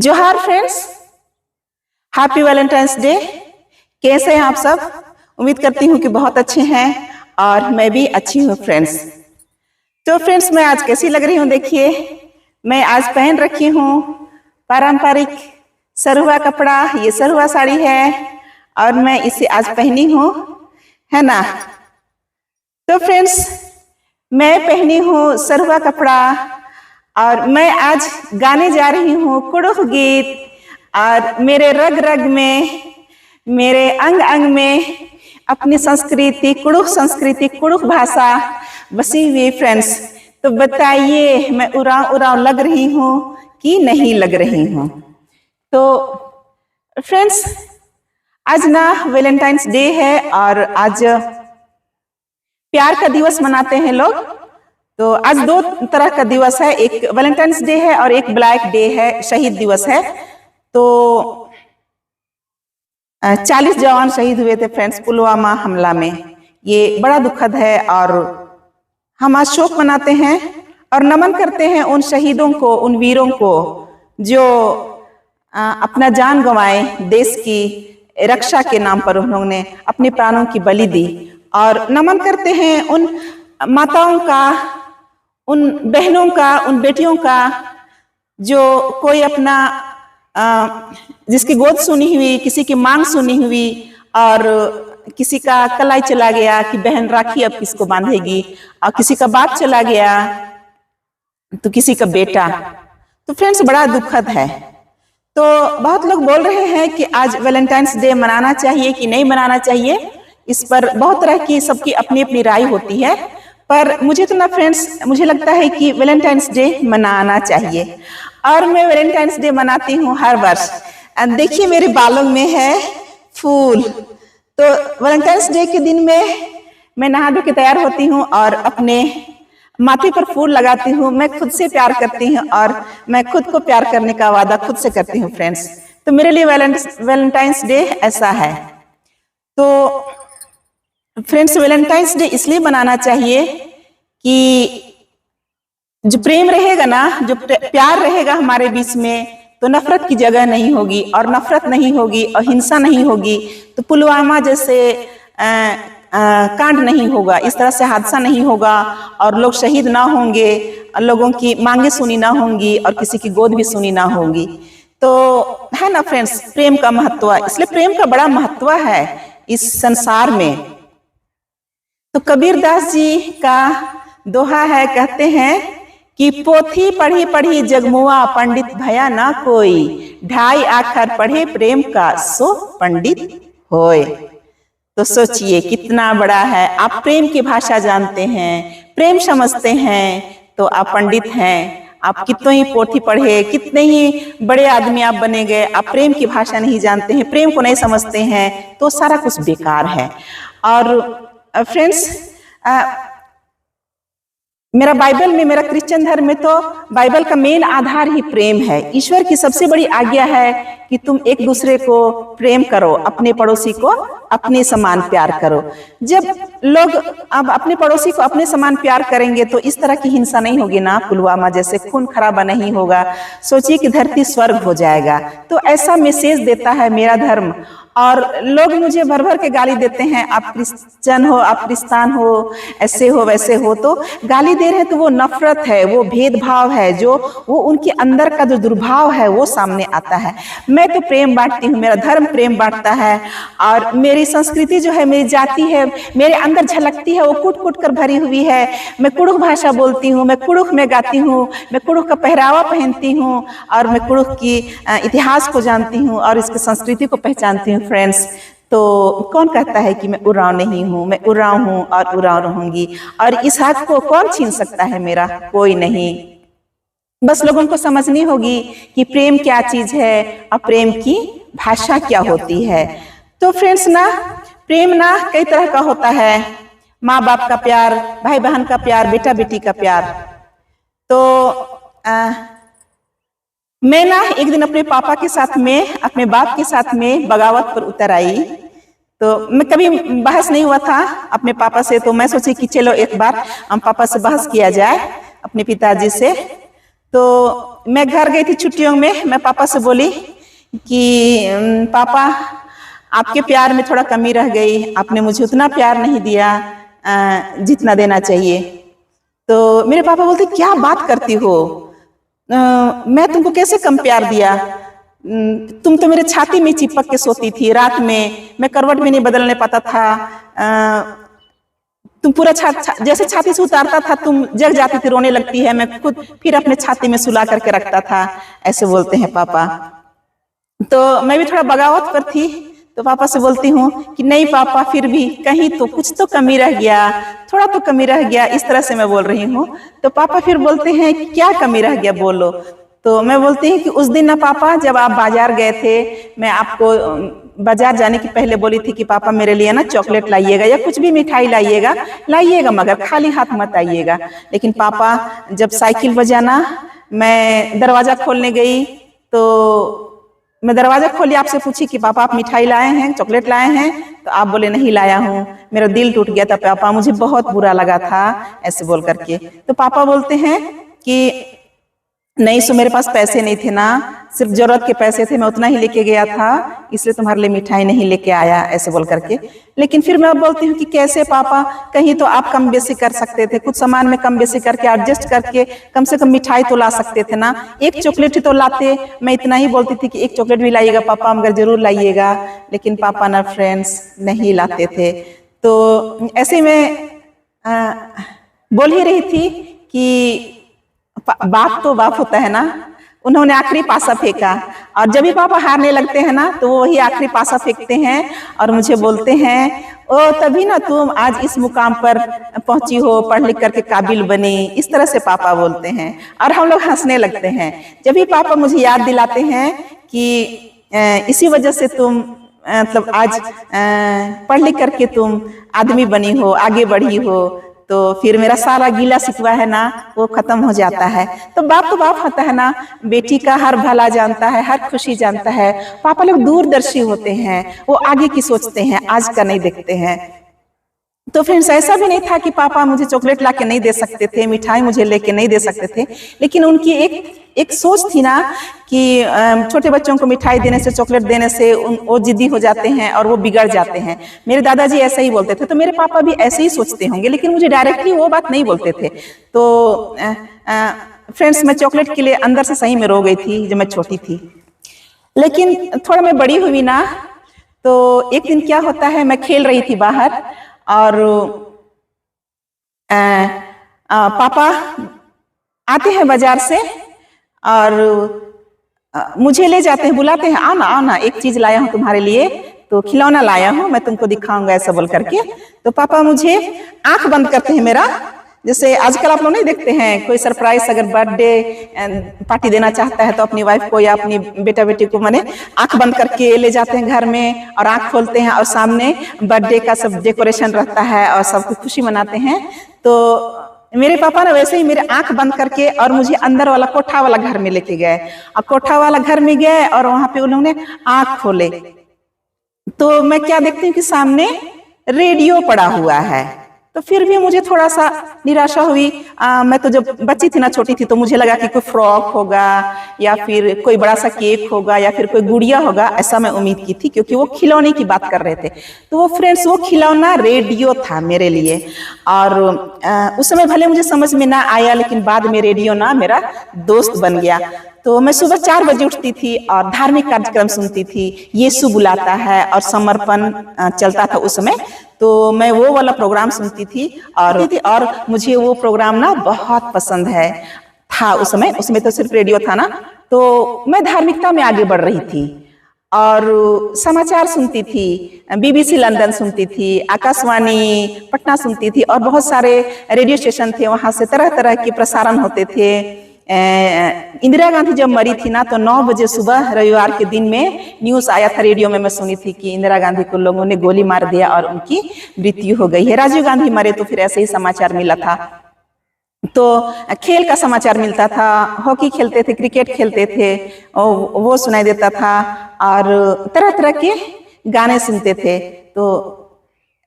जोहार friends, happy Valentine's day. कैसे हैं आप सब? उम्मीद करती हूँ कि बहुत अच्छे हैं और मैं भी अच्छी हूँ फ्रेंड्स। तो फ्रेंड्स, मैं आज कैसी लग रही हूँ देखिए। मैं आज पहन रखी हूँ पारंपरिक सरुआ कपड़ा। ये सरुआ साड़ी है और मैं इसे आज पहनी हूँ, है ना। तो फ्रेंड्स, मैं पहनी हूँ सरुआ कपड़ा और मैं आज गाने जा रही हूँ कुड़ुख गीत। और मेरे रग रग में, मेरे अंग अंग में अपनी संस्कृति, कुड़ुख भाषा बसी हुई फ्रेंड्स। तो बताइए, मैं उराव उराव लग रही हूँ कि नहीं लग रही हूँ? तो फ्रेंड्स, आज ना वैलेंटाइंस डे है और आज प्यार का दिवस मनाते हैं लोग। तो आज दो तरह का दिवस है, एक वैलेंटाइंस डे है और एक ब्लैक डे है, शहीद दिवस है। तो 40 जवान शहीद हुए थे फ्रेंड्स पुलवामा हमला में। ये बड़ा दुखद है और हम आज शोक मनाते हैं और नमन करते हैं उन शहीदों को, उन वीरों को जो अपना जान गंवाए देश की रक्षा के नाम पर। उन्होंने अपने प्राणों की बलि दी और नमन करते हैं उन माताओं का, उन बहनों का, उन बेटियों का जो कोई अपना जिसकी गोद सुनी हुई, किसी की मांग सुनी हुई और किसी का कलाई चला गया कि बहन राखी अब किसको बांधेगी, और किसी का बाप चला गया तो किसी का बेटा। तो फ्रेंड्स, बड़ा दुखद है। तो बहुत लोग बोल रहे हैं कि आज वैलेंटाइंस डे मनाना चाहिए कि नहीं मनाना चाहिए। इस पर बहुत तरह की सबकी अपनी अपनी राय होती है, पर मुझे तो ना फ्रेंड्स, मुझे लगता है कि वैलेंटाइंस डे मनाना चाहिए और मैं वैलेंटाइंस डे मनाती हूँ हर वर्ष। देखिए, मेरे बालों में है फूल। तो वैलेंटाइंस डे के दिन में मैं नहा धो के तैयार होती हूँ और अपने माथे पर फूल लगाती हूँ। मैं खुद से प्यार करती हूँ और मैं खुद को प्यार करने का वादा खुद से करती हूँ फ्रेंड्स। तो मेरे लिए वैलेंटाइंस डे ऐसा है। तो फ्रेंड्स, वैलेंटाइंस डे इसलिए मनाना चाहिए कि जो प्रेम रहेगा ना, जो प्यार रहेगा हमारे बीच में, तो नफरत की जगह नहीं होगी और नफरत नहीं होगी और हिंसा नहीं होगी। तो पुलवामा जैसे कांड नहीं होगा, इस तरह से हादसा नहीं होगा और लोग शहीद ना होंगे, लोगों की मांगे सुनी ना होंगी और किसी की गोद भी सुनी ना होगी। तो है ना फ्रेंड्स, प्रेम का महत्व, इसलिए प्रेम का बड़ा महत्व है इस संसार में। तो कबीरदास जी का दोहा है, कहते हैं कि पोथी पढ़ी पढ़ी जगमुआ, पंडित भया ना कोई, 2.5 अक्षर पढ़े प्रेम का सो पंडित होए। तो सोचिए कितना बड़ा है। आप प्रेम की भाषा जानते हैं, प्रेम समझते हैं, तो आप पंडित हैं। आप कितने ही पोथी पढ़े, कितने ही बड़े आदमी आप बने गए, आप प्रेम की भाषा नहीं जानते हैं, प्रेम को नहीं समझते हैं, तो सारा कुछ बेकार है। और फ्रेंड्स, मेरा बाइबल में, मेरा क्रिश्चियन धर्म में तो बाइबल का मेन आधार ही प्रेम है। ईश्वर की सबसे बड़ी आज्ञा है कि तुम एक दूसरे को प्रेम करो, अपने पड़ोसी को अपने समान प्यार करो। जब लोग अब अपने पड़ोसी को अपने समान प्यार करेंगे तो इस तरह की हिंसा नहीं होगी ना, पुलवामा जैसे खून खराबा नहीं होगा। सोचिए कि धरती स्वर्ग हो जाएगा। तो ऐसा मैसेज देता है मेरा धर्म। और लोग मुझे भर भर के गाली देते हैं, आप क्रिश्चियन हो, आप क्रिस्तान हो, ऐसे हो वैसे हो। तो गाली दे रहे हैं तो वो नफरत है, वो भेदभाव है, जो वो उनके अंदर का जो दुर्भाव है वो सामने आता है। मैं तो प्रेम बांटती हूँ, मेरा धर्म प्रेम बांटता है और मेरी संस्कृति जो है, मेरी जाति है, मेरे अंदर झलकती है, वो कूट कूट कर भरी हुई है। मैं कुड़ुख भाषा बोलती हूँ, मैं कुड़ुख में गाती हूँ, मैं कुड़ुख का पहरावा पहनती हूँ और मैं कुड़ुख की इतिहास को जानती हूँ और इसकी संस्कृति को पहचानती हूँ फ्रेंड्स। तो कौन कहता है कि मैं उराव नहीं हूँ? मैं उराव हूँ और उराव रहूंगी और इस हक को कौन छीन सकता है मेरा? कोई नहीं। बस लोगों को समझनी होगी कि प्रेम क्या चीज है और प्रेम की भाषा क्या होती है। तो फ्रेंड्स ना, प्रेम ना कई तरह का होता है। माँ बाप का प्यार, भाई बहन का प्यार, बेटा बेटी का प्यार। तो मैं ना एक दिन अपने पापा के साथ में, अपने बाप के साथ में बगावत पर उतर आई। तो मैं कभी बहस नहीं हुआ था अपने पापा से, तो मैं सोची कि चलो एक बार हम पापा से बहस किया जाए, अपने पिताजी से। तो मैं घर गई थी छुट्टियों में। मैं पापा से बोली कि पापा, आपके प्यार में थोड़ा कमी रह गई, आपने मुझे उतना प्यार नहीं दिया जितना देना चाहिए। तो मेरे पापा बोलते, क्या बात करती हो, मैं तुमको कैसे कम प्यार दिया? तुम तो मेरे छाती में चिपक के सोती थी, रात में मैं करवट भी नहीं बदलने पाता था। तुम पूरा जैसे छाती से उतारता था तुम जग जाती थी, रोने लगती है, मैं खुद फिर अपने छाती में सुला करके रखता था। ऐसे बोलते हैं पापा। तो मैं भी थोड़ा बगावत पर थी, तो पापा से बोलती हूँ कि नहीं पापा, फिर भी कहीं तो कुछ तो कमी रह गया, थोड़ा तो कमी रह गया, इस तरह से मैं बोल रही हूँ। तो पापा फिर बोलते हैं कि क्या कमी रह गया, बोलो। तो मैं बोलती हूँ कि उस दिन ना पापा, जब आप बाजार गए थे, मैं आपको बाजार जाने की पहले बोली थी कि पापा मेरे लिए ना चॉकलेट लाइएगा या कुछ भी मिठाई लाइएगा, मगर खाली हाथ मत आइएगा। लेकिन पापा जब साइकिल बजाना, मैं दरवाजा खोलने गई, तो मैं दरवाजा खोली, आपसे पूछी कि पापा आप मिठाई लाए हैं, चॉकलेट लाए हैं? तो आप बोले नहीं लाया हूँ। मेरा दिल टूट गया था पापा, मुझे बहुत बुरा लगा था, ऐसे बोल करके। तो पापा बोलते हैं कि नहीं, सो मेरे पास पैसे नहीं थे ना, सिर्फ जरूरत के पैसे थे, मैं उतना ही लेके गया था, इसलिए तुम्हारे लिए मिठाई नहीं लेके आया, ऐसे बोल करके। लेकिन फिर मैं बोलती हूँ कि कैसे पापा, कहीं तो आप कम बेसी कर सकते थे, कुछ सामान में कम बेसी करके एडजस्ट करके कम से कम मिठाई तो ला सकते थे ना, एक चॉकलेट ही तो लाते। मैं इतना ही बोलती थी कि एक चॉकलेट भी लाइएगा पापा, मगर जरूर लाइएगा। लेकिन पापा ना फ्रेंड्स नहीं लाते थे। तो ऐसे में बोल ही रही थी कि बाप तो बाप होता है ना। उन्होंने आखिरी पासा फेंका, और जब भी पापा हारने लगते हैं ना, तो वही आखिरी पासा फेंकते हैं और मुझे बोलते हैं, ओ तभी ना तुम आज इस मुकाम पर पहुंची हो, पढ़ लिख करके काबिल बनी, इस तरह से पापा बोलते हैं। और हम लोग हंसने लगते हैं। जब भी पापा मुझे याद दिलाते हैं कि इसी वजह से तुम मतलब आज पढ़ लिख करके तुम आदमी बनी हो, आगे बढ़ी हो, तो फिर मेरा सारा गीला शिकवा है ना, वो खत्म हो जाता है। तो बाप होता है ना, बेटी का हर भला जानता है, हर खुशी जानता है। पापा लोग दूरदर्शी होते हैं, वो आगे की सोचते हैं, आज का नहीं देखते हैं। तो फ्रेंड्स, ऐसा भी नहीं था कि पापा मुझे चॉकलेट ला के नहीं दे सकते थे, मिठाई मुझे लेके नहीं दे सकते थे, लेकिन उनकी एक सोच थी ना कि छोटे बच्चों को मिठाई देने से, चॉकलेट देने से वो जिद्दी हो जाते हैं और वो बिगड़ जाते हैं। मेरे दादाजी ऐसा ही बोलते थे, तो मेरे पापा भी ऐसे ही सोचते होंगे, लेकिन मुझे डायरेक्टली वो बात नहीं बोलते थे। तो फ्रेंड्स, मैं चॉकलेट के लिए अंदर से सही में रो गई थी जब मैं छोटी थी। लेकिन थोड़ा मैं बड़ी हुई ना, तो एक दिन क्या होता है, मैं खेल रही थी बाहर, और पापा आते हैं बाजार से और मुझे ले जाते हैं, बुलाते हैं, आओ ना, एक चीज लाया हूं तुम्हारे लिए, तो खिलौना लाया हूं, मैं तुमको दिखाऊंगा, ऐसा बोल करके। तो पापा मुझे आंख बंद करते हैं मेरा, जैसे आजकल आप लोग नहीं देखते हैं, कोई सरप्राइज अगर बर्थडे पार्टी देना चाहता है तो अपनी वाइफ को या अपनी बेटा बेटी को माने आंख बंद करके ले जाते हैं घर में, और आंख खोलते हैं और सामने बर्थडे का सब डेकोरेशन रहता है और सबको खुशी मनाते हैं। तो मेरे पापा ने वैसे ही मेरे आंख बंद करके और मुझे अंदर वाला कोठा वाला घर में लेके गए, और कोठा वाला घर में गए और वहां पे उन्होंने आंख खोले, तो मैं क्या देखती हूँ कि सामने रेडियो पड़ा हुआ है। तो फिर भी मुझे थोड़ा सा निराशा हुई। मैं तो जब बच्ची थी ना, छोटी थी, तो मुझे लगा कि कोई फ्रॉक होगा या फिर कोई बड़ा सा केक होगा या फिर कोई गुड़िया होगा, ऐसा मैं उम्मीद की थी, क्योंकि वो खिलौने की बात कर रहे थे। तो वो फ्रेंड्स, वो खिलौना रेडियो था मेरे लिए। और उस समय भले मुझे समझ में ना आया, लेकिन बाद में रेडियो ना मेरा दोस्त बन गया। तो मैं सुबह 4 बजे उठती थी और धार्मिक कार्यक्रम सुनती थी, यीशु बुलाता है और समर्पण चलता था उस समय, तो मैं वो वाला प्रोग्राम सुनती थी और मुझे वो प्रोग्राम ना बहुत पसंद था उस समय। उसमें तो सिर्फ रेडियो था ना, तो मैं धार्मिकता में आगे बढ़ रही थी और समाचार सुनती थी, BBC लंदन सुनती थी, आकाशवाणी पटना सुनती थी, और बहुत सारे रेडियो स्टेशन थे, वहां से तरह तरह के प्रसारण होते थे। इंदिरा गांधी जब मरी थी ना, तो 9 बजे सुबह रविवार के दिन में न्यूज आया था रेडियो में, मैं सुनी थी कि इंदिरा गांधी को लोगों ने गोली मार दिया और उनकी मृत्यु हो गई है। राजीव गांधी मरे तो फिर ऐसे ही समाचार मिला था। तो खेल का समाचार मिलता था, हॉकी खेलते थे, क्रिकेट खेलते थे, वो सुनाई देता था, और तरह तरह के गाने सुनते थे। तो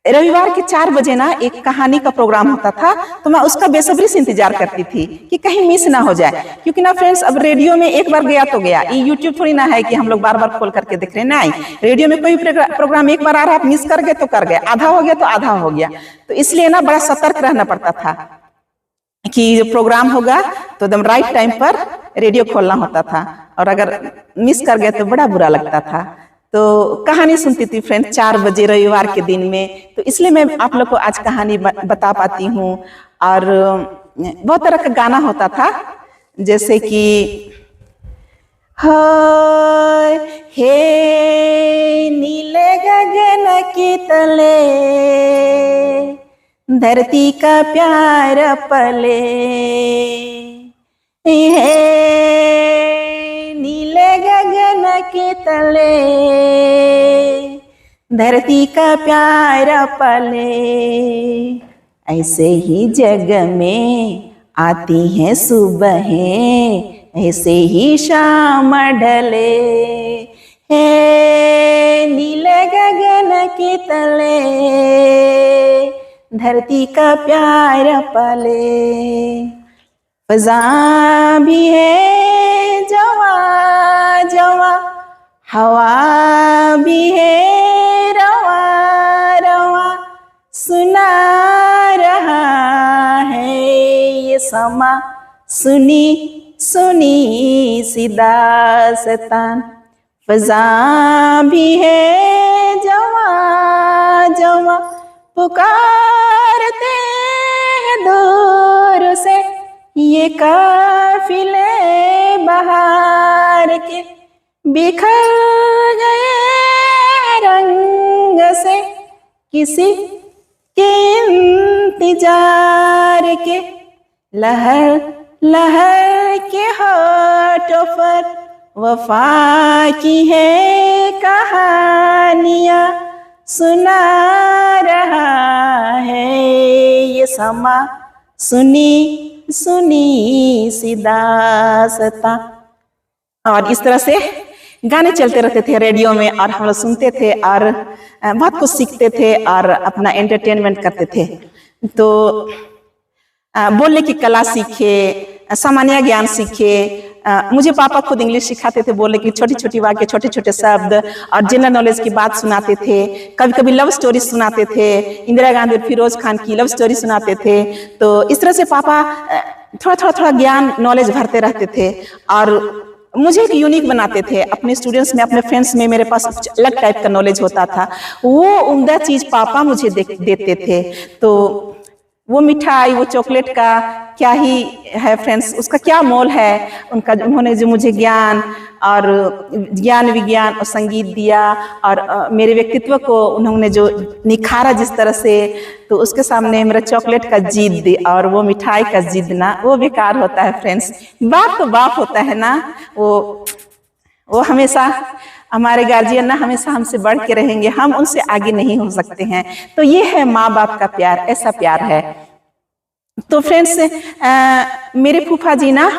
रविवार के 4 बजे ना एक कहानी का प्रोग्राम होता था, तो मैं उसका बेसब्री से इंतजार करती थी कि कहीं मिस ना हो जाए। क्योंकि ना फ्रेंड्स, अब रेडियो में एक बार गया तो गया, ये यूट्यूब थोड़ी ना है कि हम लोग बार बार खोल करके देख रहे हैं। नहीं, रेडियो में कोई प्रोग्राम एक बार आ रहा है, आप मिस कर गए तो कर गए, आधा हो गया तो आधा हो गया। तो इसलिए ना बड़ा सतर्क रहना पड़ता था कि जो प्रोग्राम होगा तो एकदम राइट टाइम पर रेडियो खोलना होता था, और अगर मिस कर गए तो बड़ा बुरा लगता था। तो कहानी सुनती थी फ्रेंड 4 बजे रविवार के दिन में, तो इसलिए मैं आप लोग को आज कहानी बता पाती हूँ। और बहुत तरह का गाना होता था, जैसे कि हाय हे नीले गगन के तले धरती का प्यार पले, हे नीले गगन के तले धरती का प्यार पले, ऐसे ही जग में आती हैं सुबहें, ऐसे ही शाम ढले, हे नीले गगन के तले धरती का प्यार पले, फजा भी है जवा जवा, हवा भी है रवा रवा, सुना रहा है ये समा सुनी सुनी सी दास्तान, फजा भी है जवा जवा, पुकारते हैं दूर से ये काफिले बहार के, बिखर गए रंग से किसी के इंतजार के, लहर लहर के होठों पर वफा की है कहानियाँ, सुना रहा है ये समा सुनी सुनी सी दास्तां। और इस तरह से गाने चलते रहते थे रेडियो में, और हम लोग सुनते थे और बहुत कुछ सीखते थे और अपना एंटरटेनमेंट करते थे। तो बोलने की कला सीखे, सामान्य ज्ञान सीखे। मुझे पापा खुद इंग्लिश सिखाते थे, बोलने की छोटी छोटी वाक्य, छोटे छोटे शब्द, और जनरल नॉलेज की बात सुनाते थे। कभी कभी लव स्टोरी सुनाते थे, इंदिरा गांधी और फिरोज खान की लव स्टोरी सुनाते थे। तो इस तरह से पापा थोड़ा ज्ञान नॉलेज भरते रहते थे, और मुझे एक यूनिक बनाते थे। अपने स्टूडेंट्स में, अपने फ्रेंड्स में मेरे पास अलग टाइप का नॉलेज होता था। वो उम्दा चीज पापा मुझे देते थे। तो वो मिठाई, वो चॉकलेट का क्या ही है फ्रेंड्स, उसका क्या मोल है उनका। उन्होंने जो मुझे ज्ञान और ज्ञान विज्ञान और संगीत दिया, और मेरे व्यक्तित्व को उन्होंने जो निखारा जिस तरह से, तो उसके सामने मेरा चॉकलेट का जिद और वो मिठाई का जिद ना, वो बेकार होता है फ्रेंड्स। बाप तो बाप होता है ना, वो हमेशा हमारे गार्जियन ना हमेशा हमसे बढ़ के रहेंगे, हम उनसे आगे नहीं हो सकते हैं। तो ये है माँ बाप का प्यार, ऐसा प्यार है। तो फ्रेंड्स, मेरे फूफा जी ना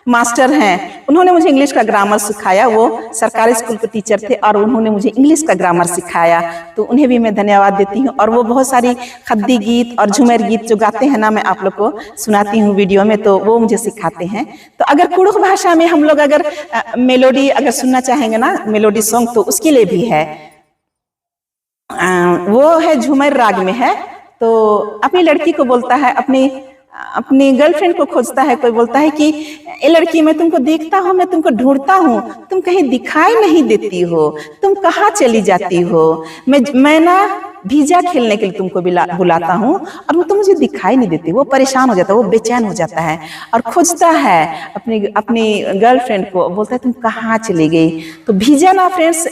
मास्टर हैं, उन्होंने मुझे इंग्लिश का ग्रामर सिखाया। वो सरकारी स्कूल के टीचर थे और उन्होंने मुझे इंग्लिश का ग्रामर सिखाया, तो उन्हें भी मैं धन्यवाद देती हूँ। और वो बहुत सारी खद्दी गीत और झूमर गीत जो गाते हैं ना, मैं आप लोग को सुनाती हूँ वीडियो में, तो वो मुझे सिखाते हैं। तो अगर कुड़ुख भाषा में हम लोग अगर मेलोडी अगर सुनना चाहेंगे ना, मेलोडी सॉन्ग, तो उसके लिए भी है। वो है झूमर राग में है। तो अपनी लड़की को बोलता है, अपनी गर्लफ्रेंड को खोजता है। कोई बोलता है कि ए लड़की, मैं तुमको देखता हूँ, मैं तुमको ढूंढता हूँ, तुम कहीं दिखाई नहीं देती हो, तुम कहाँ चली जाती हो। मैं ना भीजा खेलने के लिए तुमको बुलाता हूँ और तुम मुझे दिखाई नहीं देती। वो परेशान हो जाता है, वो बेचैन हो जाता है और खोजता है अपनी गर्लफ्रेंड को, बोलता है तुम कहाँ चली गई। तो भीजा ना फ्रेंड्स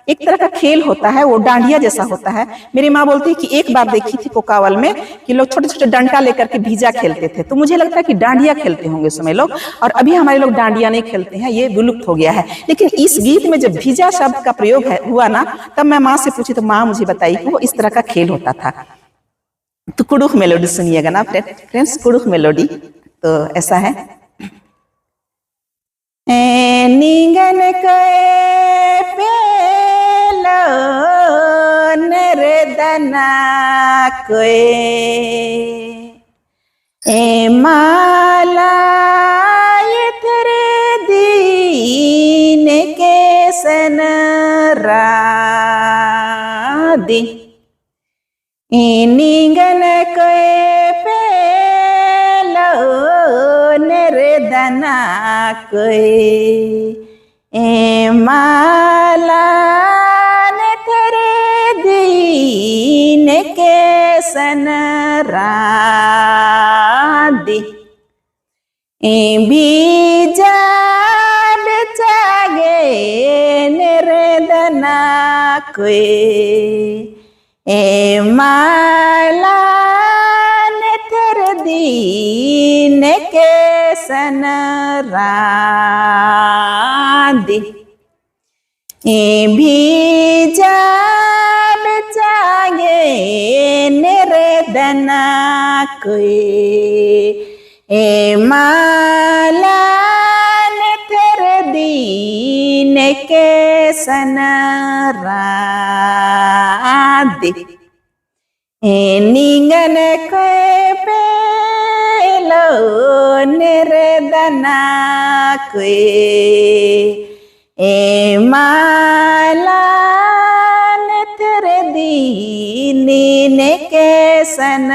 एक तरह का खेल होता है, वो डांडिया जैसा होता है। मेरी माँ बोलती है कि एक बार देखी थी कोकावल में कि लोग छोटे छोटे डंडा लेकर के भीजा खेलते थे, तो मुझे लगता है कि डांडिया खेलते होंगे उस समय लोग। और अभी हमारे लोग डांडिया नहीं खेलते हैं, ये विलुप्त हो गया है। लेकिन इस गीत में जब भीजा शब्द का प्रयोग हुआ ना, तब मैं माँ से पूछी तो माँ मुझे बताई कि वो इस तरह का खेल होता था। तो कुड़ुख मेलोडी सुनिएगा ना फ्रेंड्स, कुड़ुख मेलोडी तो ऐसा है। नींगन के पेलो नरदना कोई ए माला ये तेरे दीन के सन रादी नींगन कोई पेलो निर्दना कोई ए माला ने तेरे दीन के सन रादी बीजा बेचागे निर्दना कोई ए माला ने तेरे दीन के सन रादी बीजा बेचागे निर्दना कोई ए माला ने तेरे दीन के सन रादी नींगन के पेलो निर्दना कोई ए माला ने तेरे दीन के सन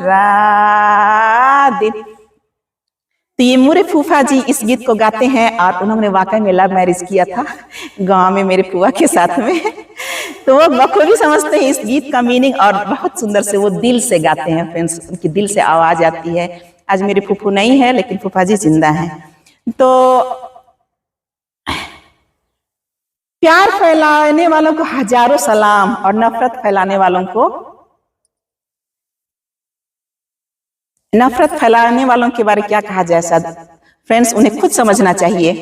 रादी। तो ये मोरे फूफा जी इस गीत को गाते हैं और उन्होंने वाकई में लव मैरिज किया था गांव में मेरे फूफा के साथ में। तो वो बखूबी समझते हैं इस गीत का मीनिंग और बहुत सुंदर से वो दिल से गाते हैं फ्रेंड्स, उनकी दिल से आवाज आती है। आज मेरे फूफू नहीं है लेकिन फूफा जी जिंदा हैं। तो प्यार फैलाने वालों को हजारों सलाम और नफरत फैलाने वालों के बारे में क्या कहा जाए सद फ्रेंड्स, उन्हें खुद समझना चाहिए।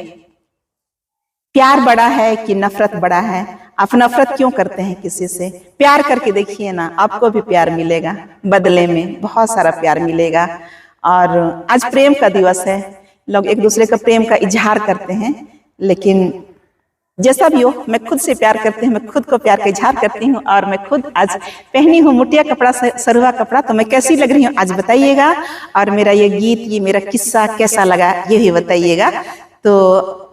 प्यार बड़ा है कि नफरत बड़ा है? आप नफरत क्यों करते हैं किसी से? प्यार करके देखिए ना, आपको भी प्यार मिलेगा, बदले में बहुत सारा प्यार मिलेगा। और आज प्रेम का दिवस है, लोग एक दूसरे का प्रेम का इजहार करते हैं। लेकिन जैसा भी हो, मैं खुद से प्यार करती हूँ, मैं खुद को प्यार का इजहार करती हूँ। और मैं खुद आज पहनी हूँ मुटिया कपड़ा, सरुआ कपड़ा। तो मैं कैसी लग रही हूँ आज बताइएगा। और मेरा ये गीत, ये मेरा किस्सा कैसा लगा ये भी बताइएगा। तो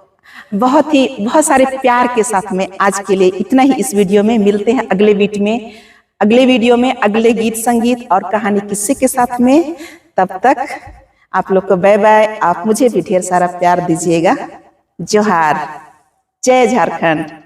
बहुत सारे प्यार के साथ में आज के लिए इतना ही इस वीडियो में। मिलते हैं अगले वीडियो में अगले गीत, संगीत और कहानी किस्से के साथ में। तब तक आप लोग को बाय बाय। आप मुझे भी ढेर सारा प्यार दीजिएगा। जोहार, जय झारखंड।